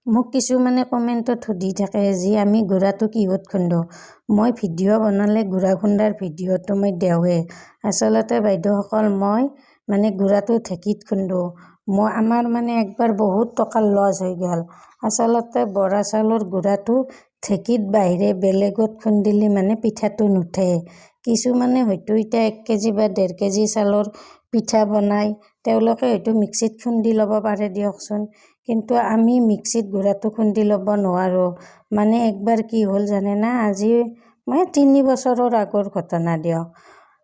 মোক কিছুমানে কমেণ্টত সুধি থাকে যে আমি গুড়াটো কিহত খুন্দো। মই ভিডিঅ' বনালে গুড়া খুন্দাৰ ভিডিঅ'টো মই দেওঁৱে। আচলতে বাইদেউসকল মই গুড়াটো ঢেঁকীত খুন্দো। আমাৰ একবাৰ বহুত টকাৰ লছ হৈ গ'ল। আচলতে বৰা চাউলৰ গুড়াটো ঢেঁকীত বাহিৰে বেলেগত খুন্দিলে পিঠাটো নুঠে। কিছুমানে হয়তো এতিয়া 1 কেজি বা 1.5 কেজি চাউলৰ পিঠা বনায়, তেওঁলোকে হয়তো মিক্সিত খুন্দি ল'ব পাৰে দিয়কচোন। কিন্তু আমি মিক্সিত গুড়াটো খুন্দি ল'ব নোৱাৰোঁ। একবাৰ কি হ'ল জানে না, আজি 3 বছৰৰ আগৰ ঘটনা দিয়ক।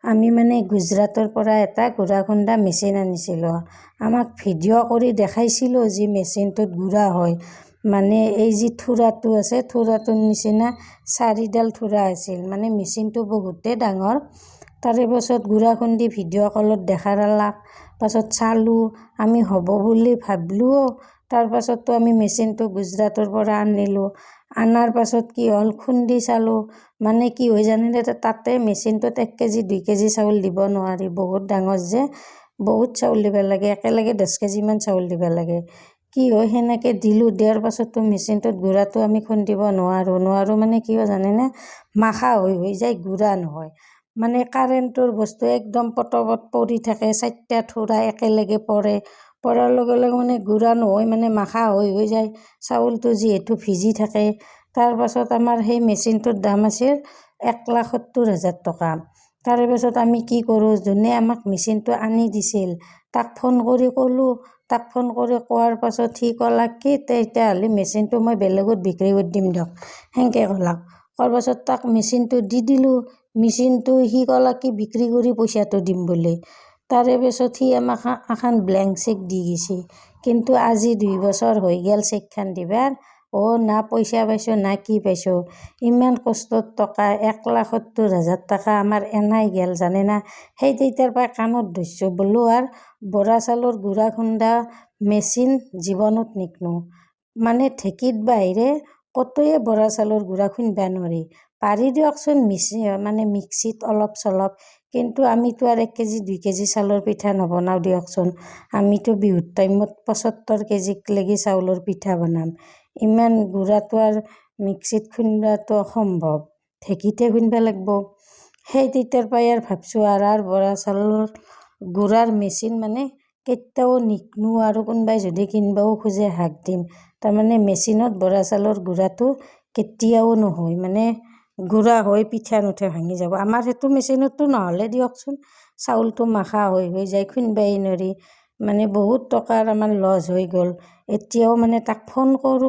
আমি গুজৰাটৰ পৰা এটা গুড়া খুন্দা মেচিন আনিছিলোঁ। আমাক ভিডিঅ' কৰি দেখাইছিলোঁ যি মেচিনটোত গুড়া হয়। এই যি থোৰাটো আছে, থোৰাটোৰ নিচিনা 4ডাল থোৰা আছিল। মেচিনটো বহুতেই ডাঙৰ। তাৰে পাছত গুড়া খুন্দি ভিডিঅ' কলত দেখালাক। পাছত চালোঁ, আমি হ'ব বুলি ভাবিলোঁ। তাৰ পাছততো আমি মেচিনটো গুজৰাটৰ পৰা আনিলোঁ। আনাৰ পাছত কি হ'ল, খুন্দি চালোঁ। কি হৈ জানেনে, তাতে মেচিনটোত 1 কেজি 2 কেজি চাউল দিব নোৱাৰি। বহুত ডাঙৰ যে, বহুত চাউল দিব লাগে, একেলগে 10 কেজিমান চাউল দিব লাগে। কি হয়, সেনেকৈ দিলোঁ। দিয়াৰ পাছততো মেচিনটোত গুড়াটো আমি খুন্দিব নোৱাৰোঁ। কি হয় জানেনে, মাখা হৈ যায়, গুড়া নহয়। কাৰেণ্টৰ বস্তু একদম পটপট পৰি থাকে, 4টা থোৰা একেলগে পৰাৰ লগে লগে গুড়া নহয়, মাখা হৈ যায়। চাউলটো যিহেতু ভিজি থাকে। তাৰ পাছত আমাৰ সেই মেচিনটোৰ দাম আছিল 1,70,000 টকা। তাৰে পাছত আমি কি কৰোঁ, যোনে আমাক মেচিনটো আনি দিছিল তাক ফোন কৰি ক'লোঁ। তাক ফোন কৰি কোৱাৰ পাছত সি ক'লাক কি, তেতিয়াহ'লে মেচিনটো মই বেলেগত বিক্ৰী কৰি দিম দিয়ক, সেনেকৈ ক'লাক। কোৱাৰ পাছত তাক মেচিনটো দি দিলোঁ। মেচিনটো সি ক'লাক কি বিক্ৰী কৰি পইচাটো দিম বুলি। তাৰে পাছত সি আমাক এখন ব্লেংক চেক দি গৈছে। কিন্তু আজি 2 বছৰ হৈ গ'ল চেকখন দিবাৰ। না পইচা পাইছোঁ না কি পাইছোঁ। ইমান কষ্টৰ টকা 1,70,000 টকা আমাৰ এনাই গ'ল জানে না। সেই তেতিয়াৰ পৰা কাণত ধৰিছোঁ বোলো আৰু বৰা চাউলৰ গুড়া খুন্দা মেচিন জীৱনত নিকিনো। ঢেঁকীত বাহিৰে ক'তোৱে বৰা চাউলৰ গুড়া খুন্দবা নোৱাৰি। পাৰি দিয়কচোন মিক্সিত অলপ চলপ। কিন্তু আমিতো আৰু 1 কেজি 2 কেজি চাউলৰ পিঠা নবনাওঁ দিয়কচোন। আমিতো বিহুৰ টাইমত 75 কেজিলৈকে চাউলৰ পিঠা বনাম। ইমান গুড়াটো আৰু মিক্সিত খুন্দবাটো অসম্ভৱ, ঢেঁকীতে খুন্দবা লাগিব। সেই তেতিয়াৰ পৰাই আৰু ভাবছোঁ আৰু বৰা চাউলৰ গুড়াৰ মেচিন কেতিয়াও নিকিনো। আৰু কোনোবাই যদি কিনিবও খোজে হাক দিম। মেচিনত বৰা চাউলৰ গুড়াটো কেতিয়াও নহয়, গুড়া হৈ পিঠা নুঠে, ভাঙি যাব। আমাৰ সেইটো মেচিনতো নহ'লে দিয়কচোন, চাউলটো মাখা হৈ যায়, খুন্দবাই নোৱাৰি। বহুত টকাৰ আমাৰ লছ হৈ গ'ল। এতিয়াও তাক ফোন কৰোঁ,